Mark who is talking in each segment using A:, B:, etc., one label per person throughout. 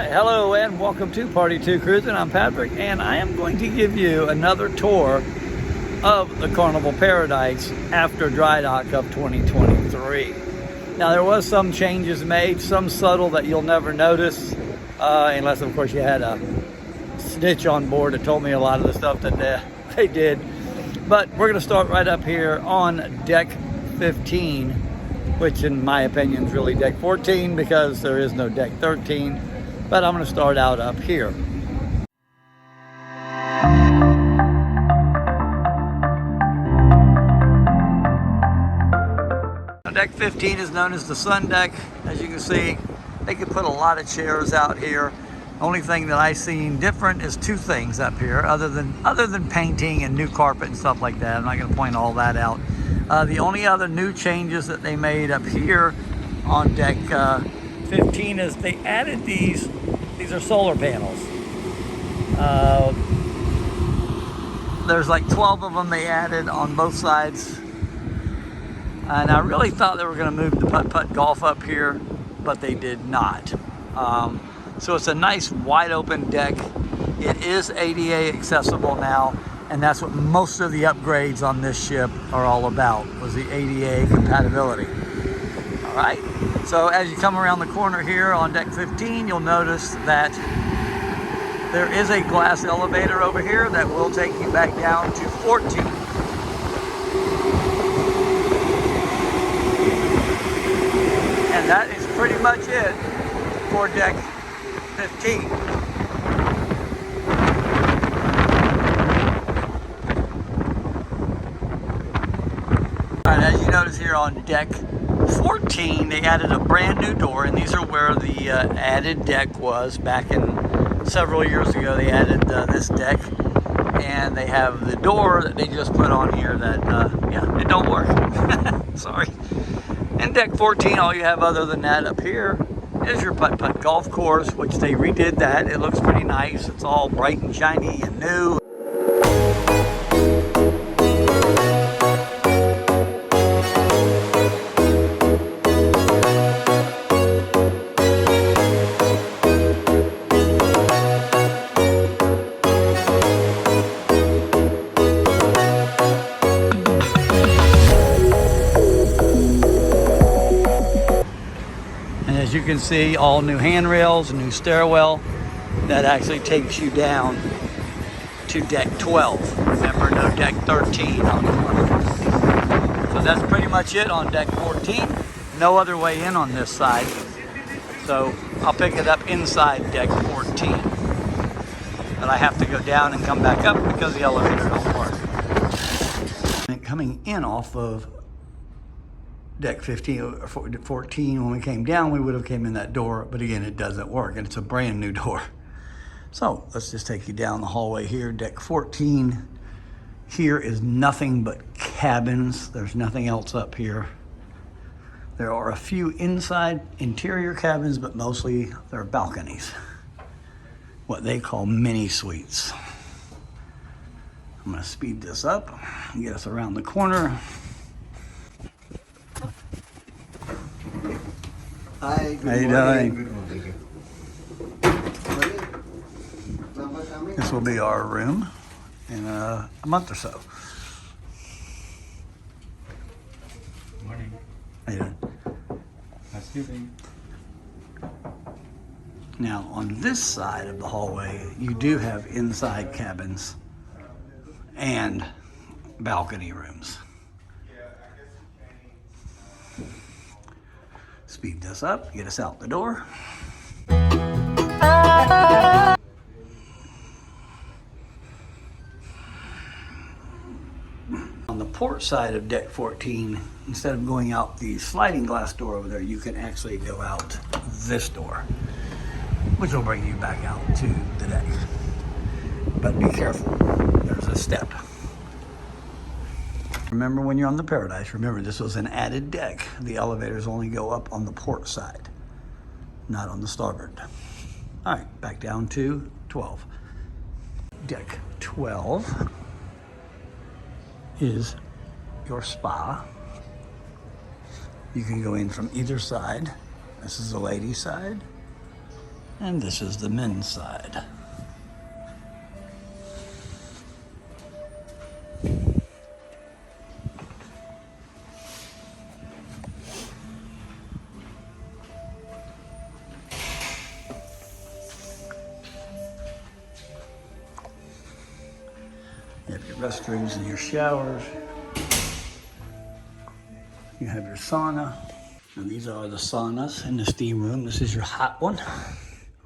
A: Hi, hello, and welcome to Party 2 Cruising. I'm Patrick, and I am going to give you another tour of the Carnival Paradise after dry dock of 2023. Now, there was some changes made, some subtle that you'll never notice, unless, of course, you had a snitch on board that told me a lot of the stuff that they did. But we're going to start right up here on deck 15, which in my opinion is really deck 14 because there is no deck 13. But I'm going to start out up here. Deck 15 is known as the sun deck. As you can see, they could put a lot of chairs out here. Only thing that I've seen different is two things up here, other than painting and new carpet and stuff like that. I'm not going to point all that out. The only other new changes that they made up here on deck 15 is they added these are solar panels. There's like 12 of them they added on both sides. And I really thought they were going to move the putt-putt golf up here, but they did not. So it's a nice wide open deck. It is ADA accessible now, and that's what most of the upgrades on this ship are all about, was the ADA compatibility. All right, so as you come around the corner here on deck 15, you'll notice that there is a glass elevator over here that will take you back down to 14. And that is pretty much it for deck 15. All right, as you notice here on deck 14, they added a brand new door, and these are where the added deck was back in several years ago. They added this deck, and they have the door that they just put on here that, yeah, it don't work. Sorry. And deck 14, all you have other than that up here is your putt-putt golf course, which they redid that. It looks pretty nice. It's all bright and shiny and new. As you can see, all new handrails, a new stairwell that actually takes you down to deck 12. Remember, no deck 13 on the one. So that's pretty much it on deck 14. No other way in on this side. So I'll pick it up inside deck 14. But I have to go down and come back up because the elevator don't work. And coming in off of deck 15 or 14, when we came down, we would have came in that door, but again, it doesn't work, and it's a brand new door. So let's just take you down the hallway here. Deck 14 here is nothing but cabins. There's nothing else up here. There are a few inside interior cabins, but mostly they're balconies, what they call mini suites. I'm going to speed this up and get us around the corner.
B: Hi,
A: How you doing? This will be our room in a month or so.
C: Morning.
A: How you doing?
C: Housekeeping.
A: Now, on this side of the hallway, you do have inside cabins and balcony rooms. Speed this up, get us out the door. On the port side of deck 14, instead of going out the sliding glass door over there, you can actually go out this door, which will bring you back out to the deck. But be careful, there's a step. Remember, when you're on the Paradise, remember this was an added deck. The elevators only go up on the port side, not on the starboard. All right, back down to 12. Deck 12 is your spa. You can go in from either side. This is the ladies' side. And this is the men's side. You have your restrooms and your showers. You have your sauna. And these are the saunas in the steam room. This is your hot one.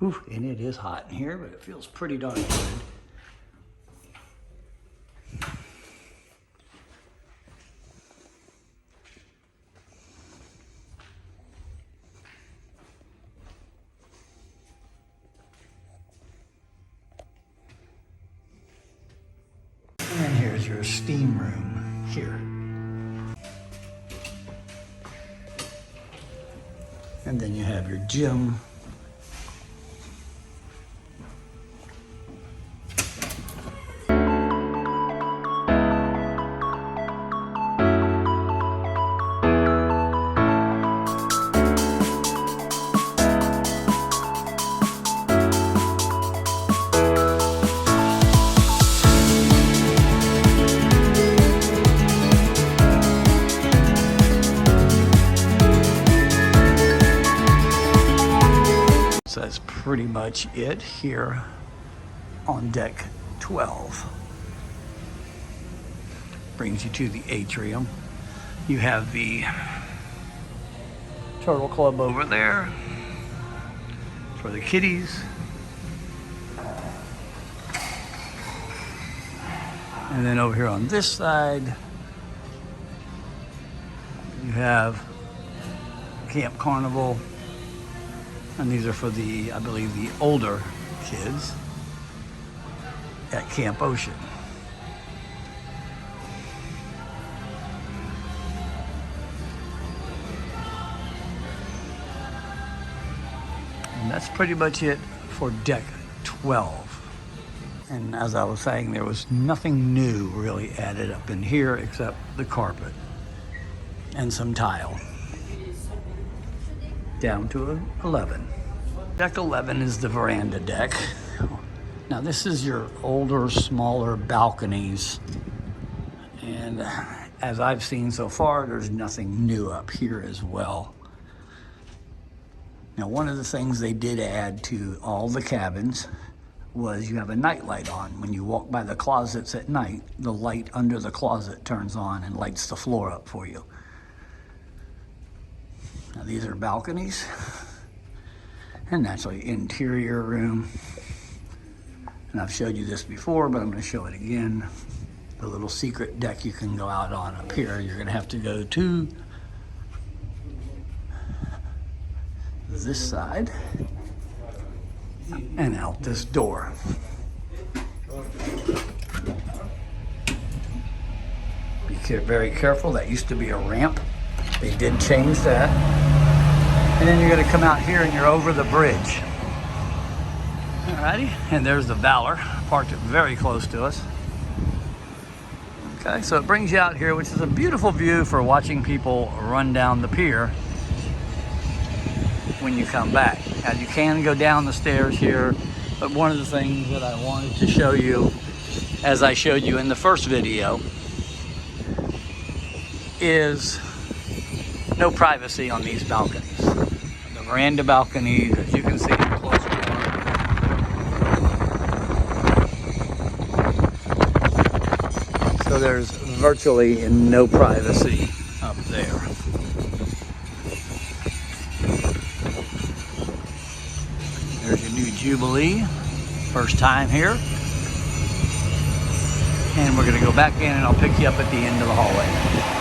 A: Ooh, and it is hot in here, but it feels pretty darn good. And here's your steam room here. And then you have your gym. So that's pretty much it here on deck 12. Brings you to the atrium. You have the Turtle Club over there for the kiddies. And then over here on this side, you have Camp Carnival. And these are for the, I believe, the older kids at Camp Ocean. And that's pretty much it for deck 12. And as I was saying, there was nothing new really added up in here except the carpet and some tile. Down to 11. Deck 11 is the veranda deck. Now this is your older, smaller balconies. And as I've seen so far, there's nothing new up here as well. Now one of the things they did add to all the cabins was you have a night light on. When you walk by the closets at night, the light under the closet turns on and lights the floor up for you. Now these are balconies, and naturally interior room. And I've showed you this before, but I'm going to show it again. The little secret deck you can go out on up here. You're going to have to go to this side and out this door. Be very careful. That used to be a ramp. They did change that. And then you're going to come out here and you're over the bridge. Alrighty, and there's the Valor, parked very close to us. Okay, so it brings you out here, which is a beautiful view for watching people run down the pier when you come back. Now you can go down the stairs here, but one of the things that I wanted to show you, as I showed you in the first video, is no privacy on these balconies. The veranda balconies, as you can see, close to so there's virtually no privacy up there. There's your new Jubilee, first time here. And we're gonna go back in and I'll pick you up at the end of the hallway.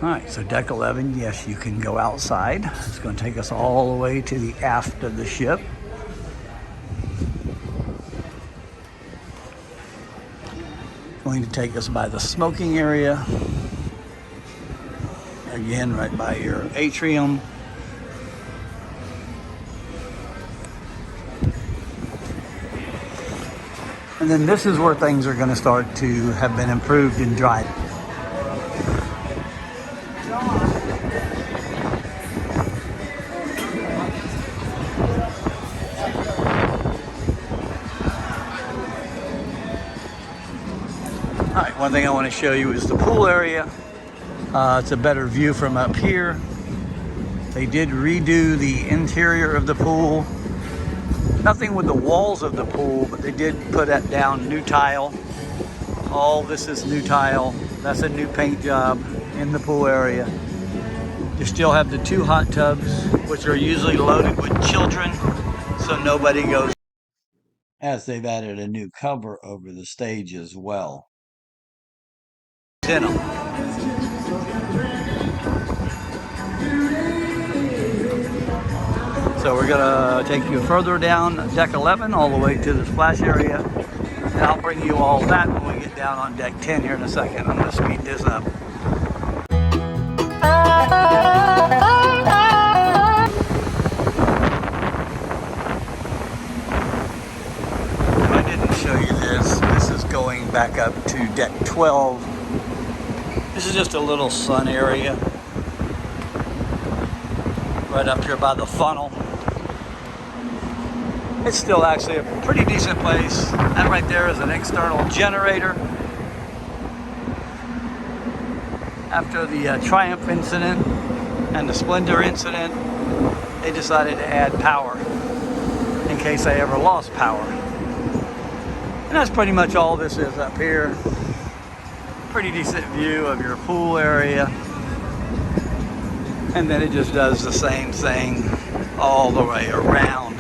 A: All right, so deck 11, yes, you can go outside. It's going to take us all the way to the aft of the ship. Going to take us by the smoking area. Again, right by your atrium. And then this is where things are going to start to have been improved and dried. All right, one thing I want to show you is the pool area. It's a better view from up here. They did redo the interior of the pool. Nothing with the walls of the pool, but they did put that down new tile. All this is new tile. That's a new paint job in the pool area. You still have the 2 hot tubs, which are usually loaded with children, so nobody goes. As they've added a new cover over the stage as well. So we're gonna take you further down deck 11 all the way to the splash area. And I'll bring you all that when we get down on deck 10 here in a second. I'm gonna speed this up. If I didn't show you this, this is going back up to deck 12. This is just a little sun area right up here by the funnel. It's still actually a pretty decent place. That right there is an external generator. After the Triumph incident and the Splendor incident, they decided to add power in case they ever lost power. And that's pretty much all this is up here. Pretty decent view of your pool area. And then it just does the same thing all the way around.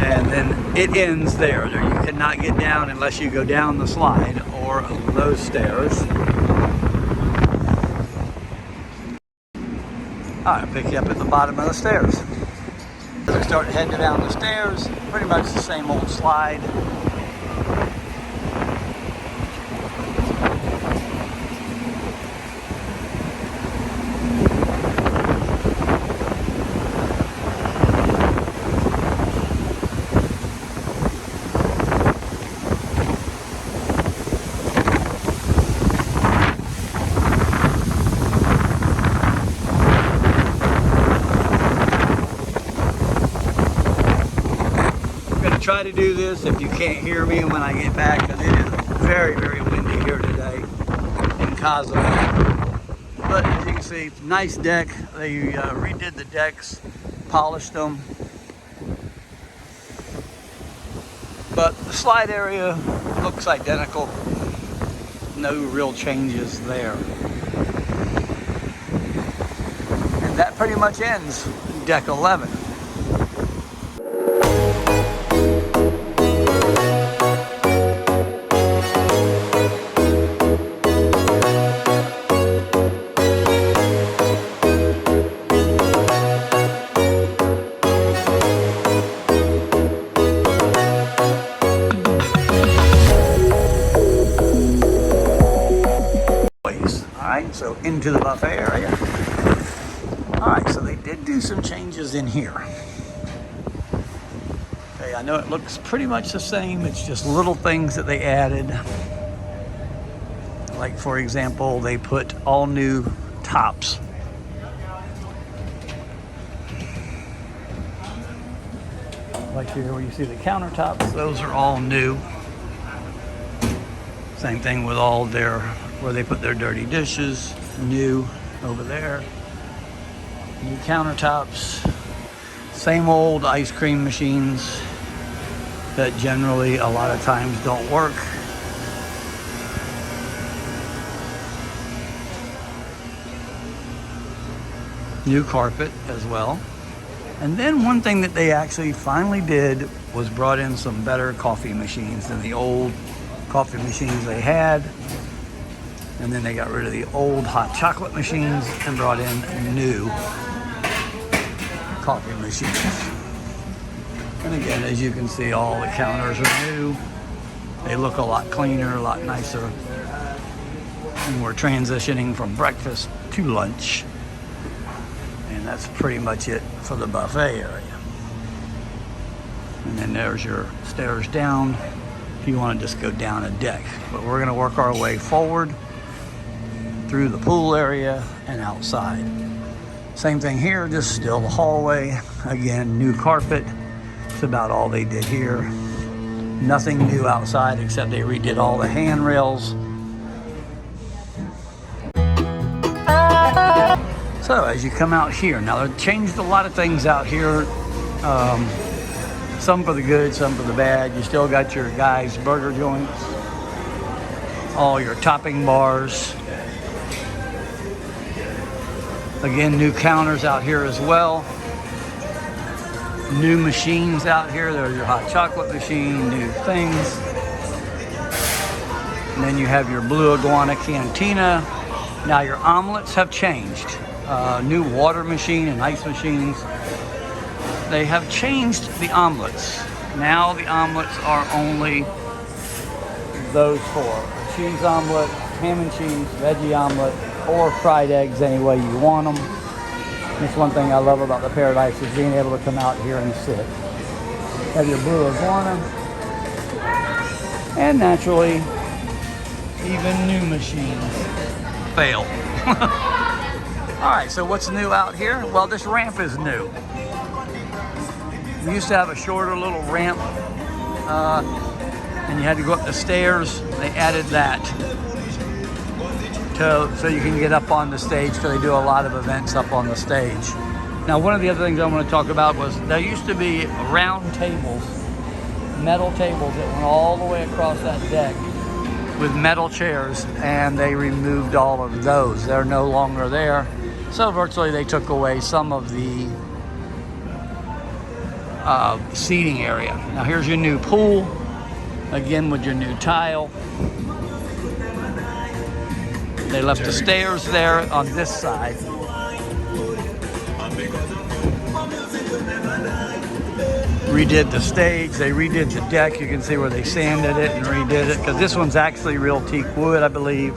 A: And then it ends there. You cannot get down unless you go down the slide or those stairs. I'll pick you up at the bottom of the stairs. As we start heading down the stairs, pretty much the same old slide. Try to do this if you can't hear me when I get back, because it is very, very windy here today in Cozumel. But as you can see, nice deck. They redid the decks, polished them. But the slide area looks identical. No real changes there. And that pretty much ends deck 11. So into the buffet area. All right, so they did do some changes in here. Okay, I know it looks pretty much the same. It's just little things that they added. Like, for example, they put all new tops. Like here where you see the countertops, those are all new. Same thing with all their, where they put their dirty dishes, new over there. New countertops. Same old ice cream machines that generally a lot of times don't work. New carpet as well. And then one thing that they actually finally did was brought in some better coffee machines than the old coffee machines they had. And then they got rid of the old hot chocolate machines and brought in new coffee machines. And again, as you can see, all the counters are new. They look a lot cleaner, a lot nicer. And we're transitioning from breakfast to lunch. And that's pretty much it for the buffet area. then there's your stairs down if you want to just go down a deck. But we're going to work our way forward through the pool area and outside. Same thing here, just still the hallway. Again, new carpet. That's about all they did here. Nothing new outside except they redid all the handrails. So as you come out here, now they've changed a lot of things out here. Some for the good, some for the bad. You still got your guys' burger joints, all your topping bars. Again, new counters out here as well. New machines out here. There's your hot chocolate machine, new things. And then you have your Blue Iguana Cantina. Now your omelets have changed. New water machine and ice machines. They have changed the omelets. Now the omelets are only those four. Cheese omelet, ham and cheese, veggie omelet, or fried eggs any way you want them. That's one thing I love about the Paradise is being able to come out here and sit. Have your Blue Iguana. And naturally, even new machines fail. All right, so what's new out here? Well, this ramp is new. We used to have a shorter little ramp, and you had to go up the stairs. They added that so you can get up on the stage, because they do a lot of events up on the stage. Now, one of the other things I want to talk about was there used to be round tables, metal tables that went all the way across that deck with metal chairs, and they removed all of those. They're no longer there. So virtually they took away some of the seating area. Now here's your new pool, again with your new tile. They left the stairs there on this side. Redid the stage, they redid the deck. You can see where they sanded it and redid it, because this one's actually real teak wood, I believe.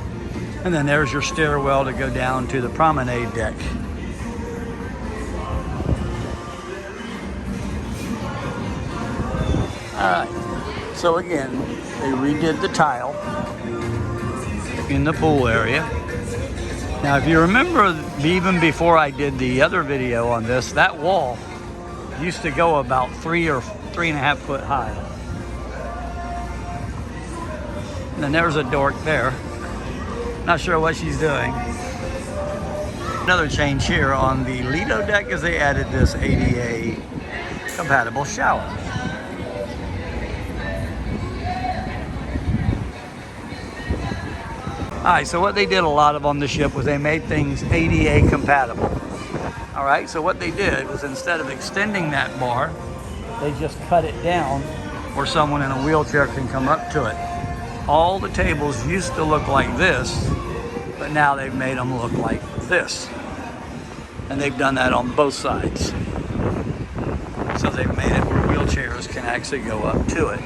A: And then there's your stairwell to go down to the promenade deck. All right, so again, they redid the tile in the pool area. Now, if you remember, even before I did the other video on this, that wall used to go about 3 or 3.5 foot high. And then there's a dork there. Not sure what she's doing. Another change here on the Lido deck is they added this ADA compatible shower. All right, so what they did a lot of on the ship was they made things ADA compatible. All right, so what they did was instead of extending that bar, they just cut it down where someone in a wheelchair can come up to it. All the tables used to look like this, but now they've made them look like this. And they've done that on both sides. So they've made it where wheelchairs can actually go up to it.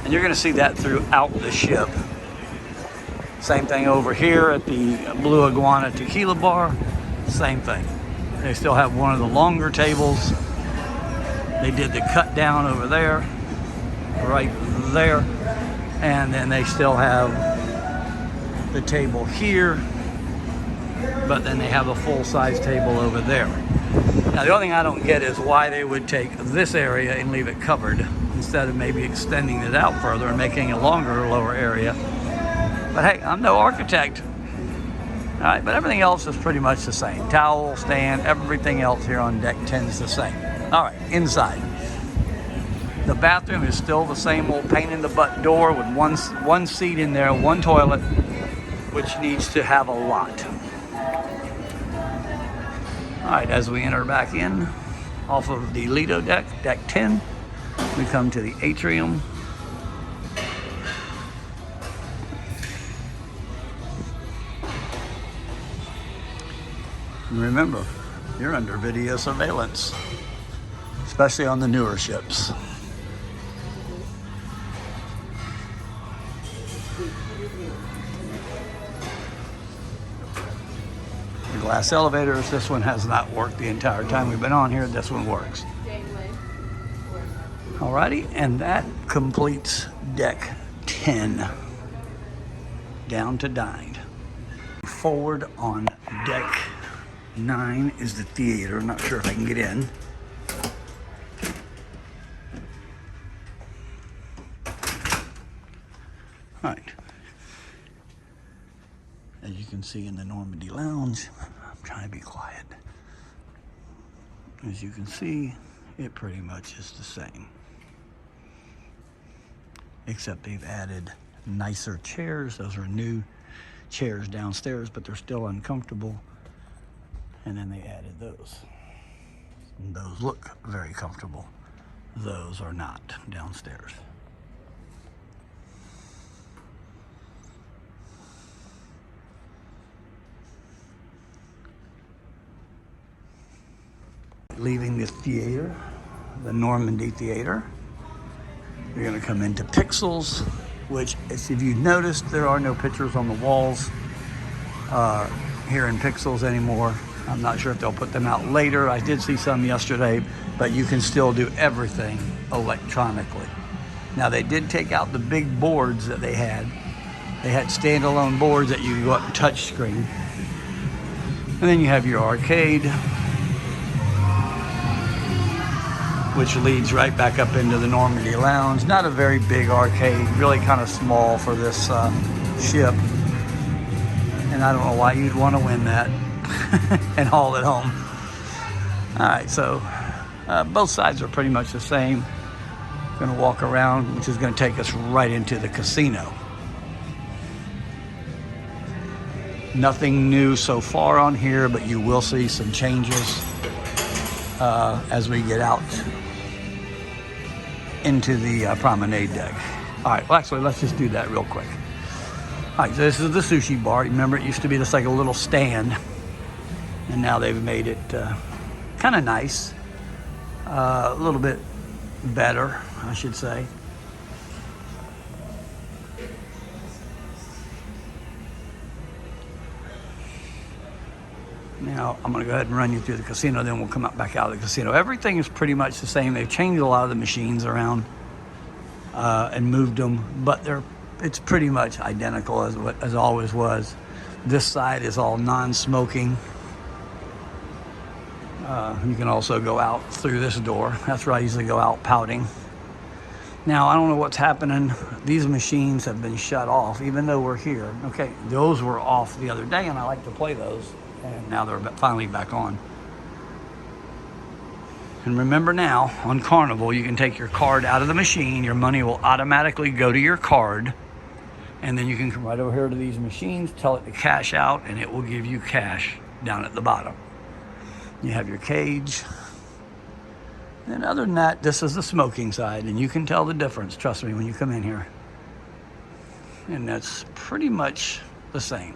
A: And you're gonna see that throughout the ship. Same thing over here at the Blue Iguana Tequila Bar, same thing. They still have one of the longer tables. They did the cut down over there, right there. And then they still have the table here, but then they have a full-size table over there. Now, the only thing I don't get is why they would take this area and leave it covered instead of maybe extending it out further and making a longer, lower area. But hey, I'm no architect. All right, but everything else is pretty much the same. Towel, stand, everything else here on deck 10 is the same. All right, inside. The bathroom is still the same old pain in the butt door with one seat in there, one toilet, which needs to have a lot. All right, as we enter back in off of the Lido deck, deck 10, we come to the atrium. And remember, you're under video surveillance, especially on the newer ships. The glass elevators, this one has not worked the entire time we've been on here. This one works. Alrighty, and that completes deck 10 down to 9. Forward on deck 9 is the theater. I'm not sure if I can get in. All right. As you can see in the Normandy Lounge, I'm trying to be quiet. As you can see, it pretty much is the same. Except they've added nicer chairs. Those are new chairs downstairs, but they're still uncomfortable. And then they added those. And those look very comfortable. Those are not downstairs. Leaving the theater, the Normandy Theater, you're going to come into Pixels, which, if you've noticed, there are no pictures on the walls here in Pixels anymore. I'm not sure if they'll put them out later. I did see some yesterday, but you can still do everything electronically. Now, they did take out the big boards that they had. They had standalone boards that you could go up and touch screen. And then you have your arcade, which leads right back up into the Normandy Lounge. Not a very big arcade, really kind of small for this ship. And I don't know why you'd want to win that and haul it home. All right, so both sides are pretty much the same. Gonna walk around, which is gonna take us right into the casino. Nothing new so far on here, but you will see some changes as we get out into the promenade deck. All right, well, actually, let's just do that real quick. All right, so this is the sushi bar. Remember, it used to be just like a little stand, and now they've made it kind of nice, a little bit better, I should say. Now, I'm going to go ahead and run you through the casino, then we'll come back out of the casino. Everything is pretty much the same. They've changed a lot of the machines around and moved them, but it's pretty much identical as always was. This side is all non-smoking. You can also go out through this door. That's where I usually go out pouting. Now, I don't know what's happening. These machines have been shut off, even though we're here. Okay, those were off the other day, and I like to play those. And now they're finally back on. And remember now, on Carnival, you can take your card out of the machine. Your money will automatically go to your card. And then you can come right over here to these machines, tell it to cash out, and it will give you cash down at the bottom. You have your cage. And other than that, this is the smoking side, and you can tell the difference, trust me, when you come in here. And that's pretty much the same.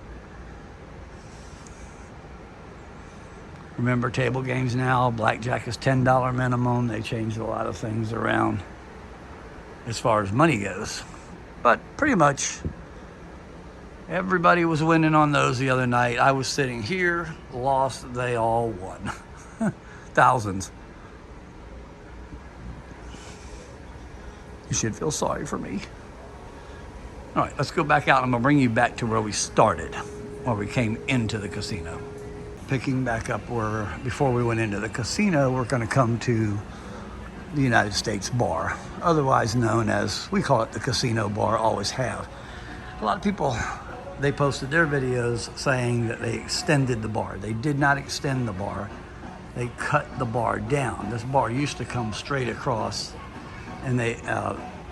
A: Remember, table games now, blackjack is $10 minimum. They changed a lot of things around as far as money goes. But pretty much everybody was winning on those the other night. I was sitting here, lost, they all won. Thousands. You should feel sorry for me. All right, let's go back out. I'm gonna bring you back to where we started, where we came into the casino. Picking back up where, before we went into the casino, we're gonna come to the United States Bar, otherwise known as, we call it the casino bar, always have. A lot of people, they posted their videos saying that they extended the bar. They did not extend the bar. They cut the bar down. This bar used to come straight across, and they,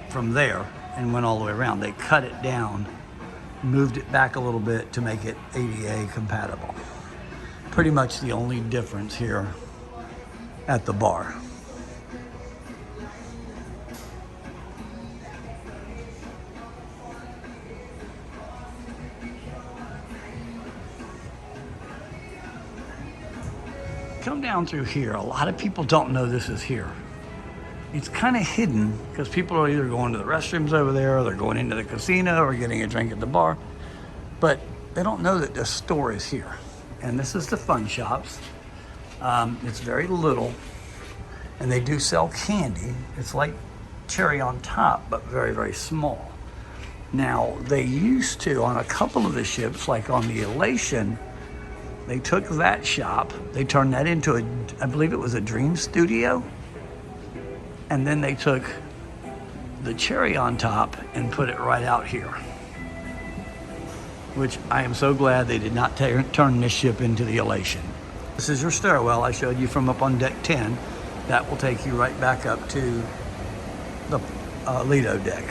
A: from there, and went all the way around. They cut it down, moved it back a little bit to make it ADA compatible. Pretty much the only difference here at the bar. Come down through here. A lot of people don't know this is here. It's kind of hidden because people are either going to the restrooms over there, or they're going into the casino, or getting a drink at the bar. But they don't know that this store is here. And this is the fun shops. It's very little, and they do sell candy. It's like cherry on top, but very, very small. Now, they used to, on a couple of the ships, like on the Elation, they took that shop, they turned that into I believe it was a dream studio, and then they took the cherry on top and put it right out here, which I am so glad they did not turn this ship into the Elation. This is your stairwell I showed you from up on deck 10. That will take you right back up to the Lido deck.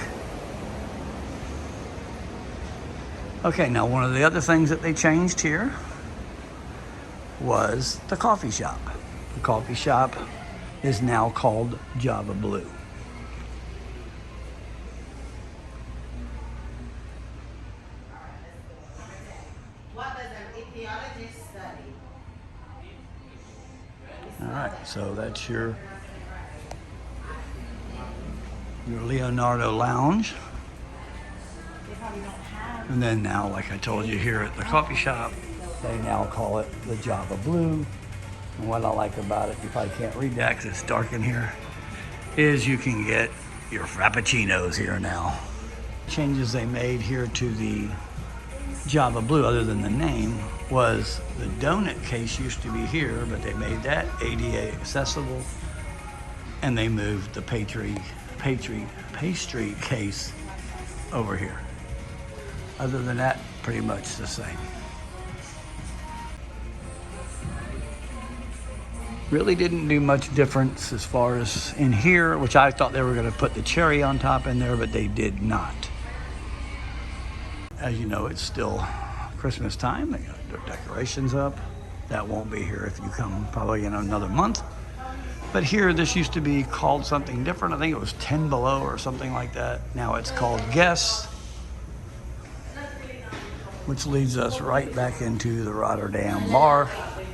A: Okay, now one of the other things that they changed here was the coffee shop. The coffee shop is now called Java Blue.
B: What does an etiologist study?
A: All right, so that's your Leonardo lounge. And then now, like I told you here at the coffee shop, they now call it the Java Blue. And what I like about it, you probably can't read that because it's dark in here, is you can get your Frappuccinos here now. Changes they made here to the Java Blue, other than the name, was the donut case used to be here, but they made that ADA accessible, and they moved the pastry case over here. Other than that, pretty much the same. Really didn't do much difference as far as in here, which I thought they were going to put the cherry on top in there, but they did not. As you know, it's still Christmas time. They got their decorations up. That won't be here if you come probably in another month. But here, this used to be called something different. I think it was 10 Below or something like that. Now it's called Guests, which leads us right back into the Rotterdam bar,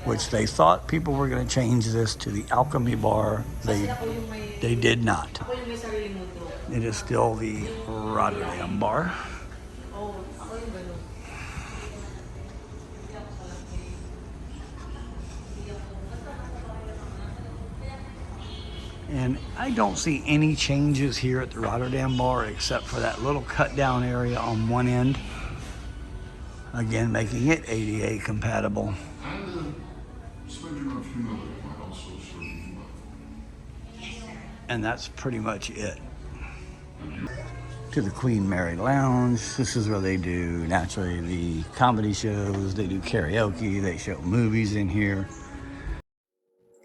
A: which they thought people were going to change this to the Alchemy bar. They did not. It is still the Rotterdam bar. And I don't see any changes here at the Rotterdam bar except for that little cut down area on one end. Again, making it ADA compatible. And that's pretty much it. To the Queen Mary Lounge. This is where they do, naturally, the comedy shows. They do karaoke. They show movies in here.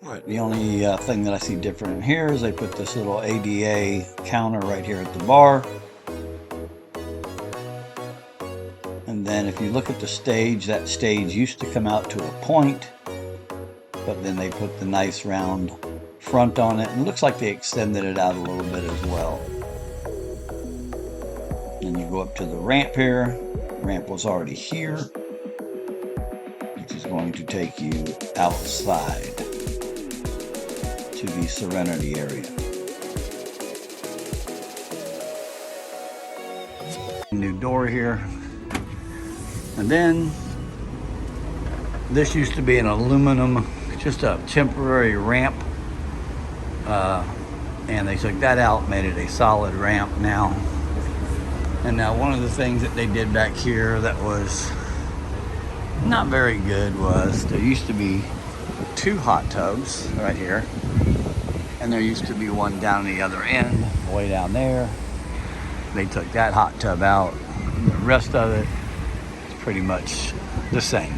A: Right, the only thing that I see different in here is they put this little ADA counter right here at the bar. And then if you look at the stage, that stage used to come out to a point, but then they put the nice round front on it, and it looks like they extended it out a little bit as well. Then you go up to the ramp here. The ramp was already here, which is going to take you outside to the Serenity area. New door here. And then this used to be an aluminum, just a temporary ramp. And they took that out, made it a solid ramp now. And now one of the things that they did back here that was not very good was there used to be 2 hot tubs right here. And there used to be one down the other end, way down there. They took that hot tub out. The rest of it is pretty much the same.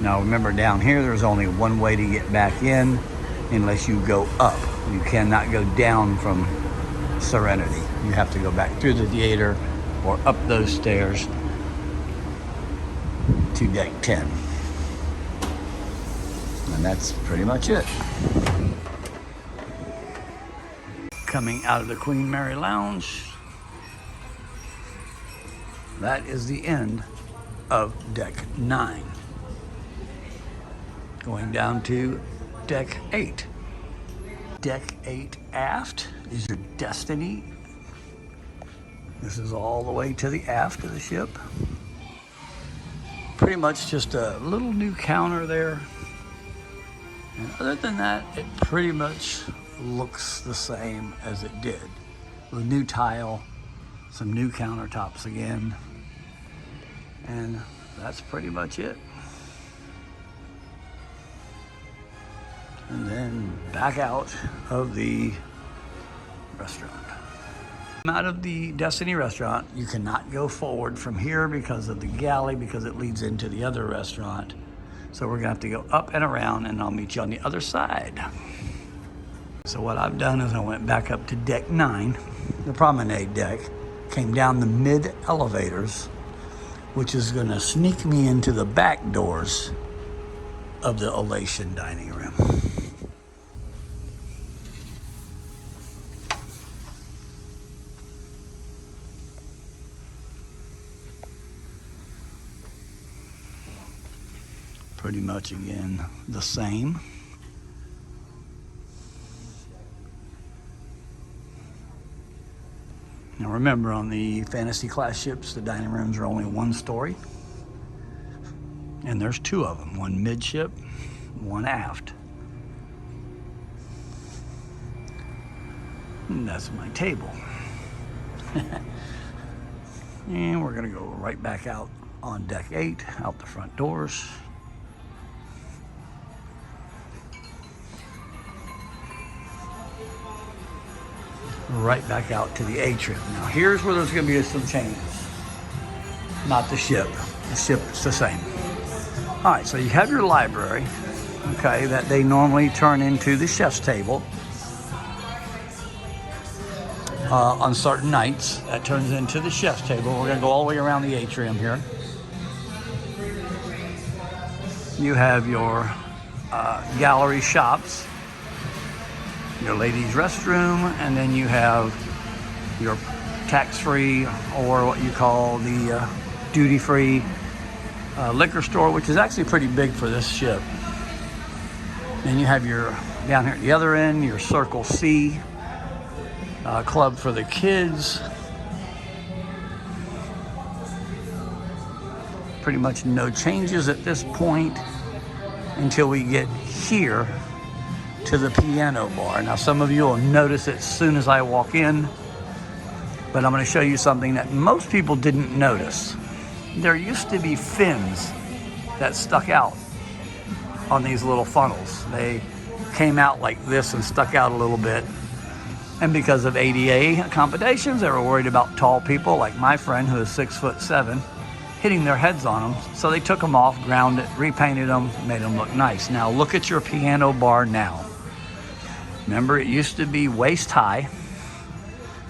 A: Now remember, down here there's only one way to get back in unless you go up. You cannot go down from Serenity. You have to go back through the theater or up those stairs to deck 10. And that's pretty much it. Coming out of the Queen Mary Lounge, that is the end of deck 9. Going down to deck 8. Deck 8 aft is your Destiny. This is all the way to the aft of the ship. pretty much just a little new counter there. And other than that, it pretty much looks the same as it did. With new tile, some new countertops again. And that's pretty much it. And then back out of the restaurant. Out of the Destiny restaurant, you cannot go forward from here because of the galley, because it leads into the other restaurant. So we're gonna have to go up and around, and I'll meet you on the other side. So what I've done is I went back up to deck 9, the promenade deck, came down the mid elevators, which is gonna sneak me into the back doors of the Elation dining room. Pretty much again the same. Now remember, on the fantasy class ships, the dining rooms are only 1 story. And there's 2 of them, one midship, one aft. And that's my table. And we're gonna go right back out on deck 8, out the front doors. Right back out to the atrium. Now here's where there's gonna be some changes. Not the ship. The ship's the same. All right, so you have your library, okay, that they normally turn into the chef's table. On certain nights, that turns into the chef's table. We're gonna go all the way around the atrium here. You have your gallery shops, your ladies' restroom, and then you have your tax-free, or what you call the duty-free liquor store, which is actually pretty big for this ship. Then you have your, down here at the other end, your Circle C club for the kids. Pretty much no changes at this point until we get here to the piano bar. Now some of you will notice it as soon as I walk in, but I'm going to show you something that most people didn't notice. There used to be fins that stuck out on these little funnels. They came out like this and stuck out a little bit. And because of ADA accommodations, they were worried about tall people like my friend, who is 6'7", hitting their heads on them. So they took them off, ground it, repainted them, made them look nice. Now look at your piano bar now. Remember, it used to be waist high,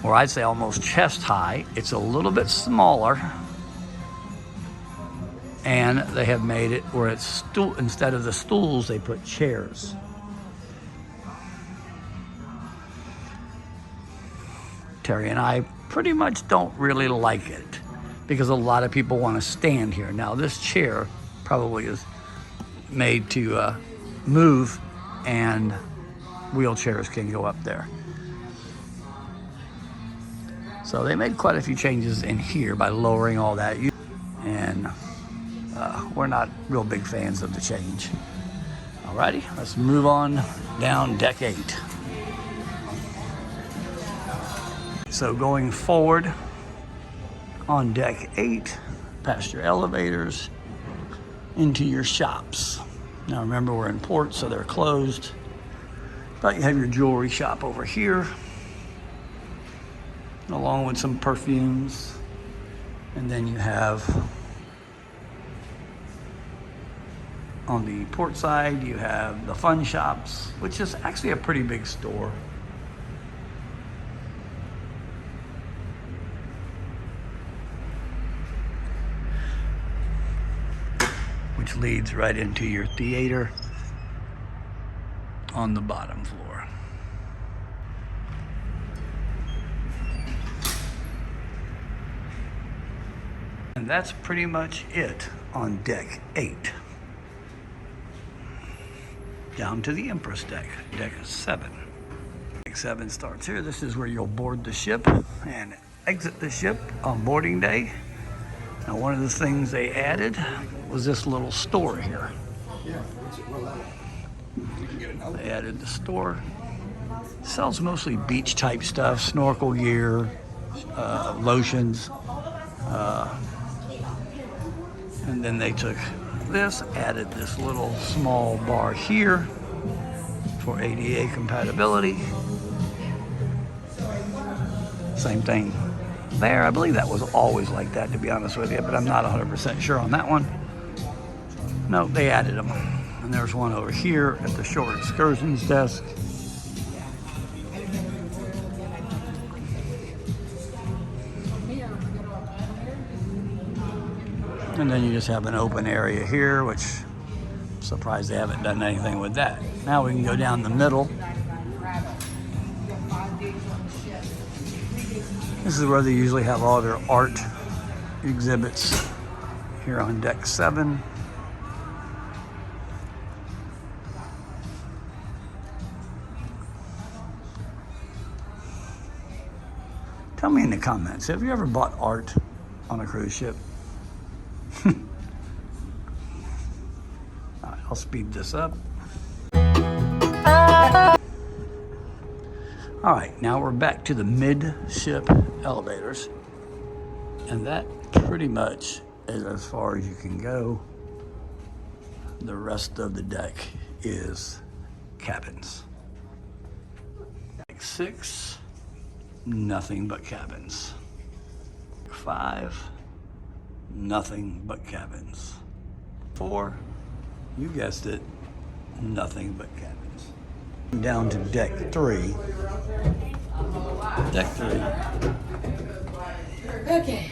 A: or I'd say almost chest high. It's a little bit smaller. And they have made it where it's stool, instead of the stools, they put chairs. Terry and I pretty much don't really like it because a lot of people want to stand here. Now this chair probably is made to move, and wheelchairs can go up there. So they made quite a few changes in here by lowering all that. And we're not real big fans of the change. Alrighty, let's move on down deck 8. So going forward on deck 8, past your elevators, into your shops. Now remember, we're in port, so they're closed. But you have your jewelry shop over here, along with some perfumes. And then you have, on the port side, you have the fun shops, which is actually a pretty big store. Which leads right into your theater on the bottom floor. And that's pretty much it on deck 8. Down to the Empress deck, deck 7. Deck 7 starts here. This is where you'll board the ship and exit the ship on boarding day. Now, one of the things they added was this little store here. They added the store. Sells mostly beach type stuff, snorkel gear, lotions. And then they took this, added this little small bar here for ADA compatibility. Same thing there. I believe that was always like that, to be honest with you, but I'm not 100% sure on that one. No, they added them. And there's one over here at the shore excursions desk. And then you just have an open area here, which I'm surprised they haven't done anything with that. Now we can go down the middle. This is where they usually have all their art exhibits here on deck 7. Tell me in the comments, have you ever bought art on a cruise ship? All right, I'll speed this up. All right, now we're back to the midship elevators, and that pretty much is as far as you can go. The rest of the deck is cabins. Deck 6, nothing but cabins. 5, nothing but cabins. 4, you guessed it, nothing but cabins. Down to deck 3. Deck 3.
B: Okay.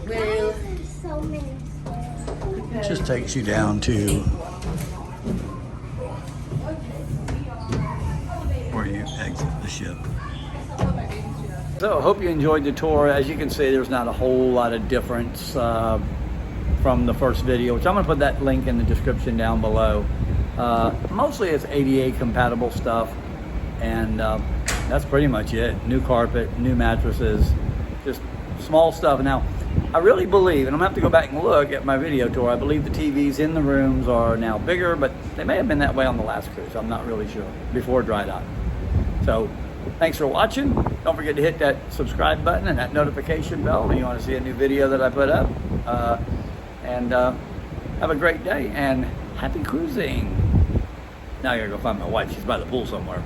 B: Well,
D: So many.
A: Just takes you down to where you exit the ship. So I hope you enjoyed the tour. As you can see, there's not a whole lot of difference from the first video, which I'm going to put that link in the description down below. Mostly it's ADA compatible stuff, and that's pretty much it. New carpet, new mattresses, just small stuff. Now, I really believe, and I'm going to have to go back and look at my video tour, I believe the TVs in the rooms are now bigger, but they may have been that way on the last cruise. I'm not really sure, before dry dock. So, thanks for watching. Don't forget to hit that subscribe button and that notification bell when you want to see a new video that I put up. And have a great day and happy cruising. Now I gotta go find my wife. She's by the pool somewhere.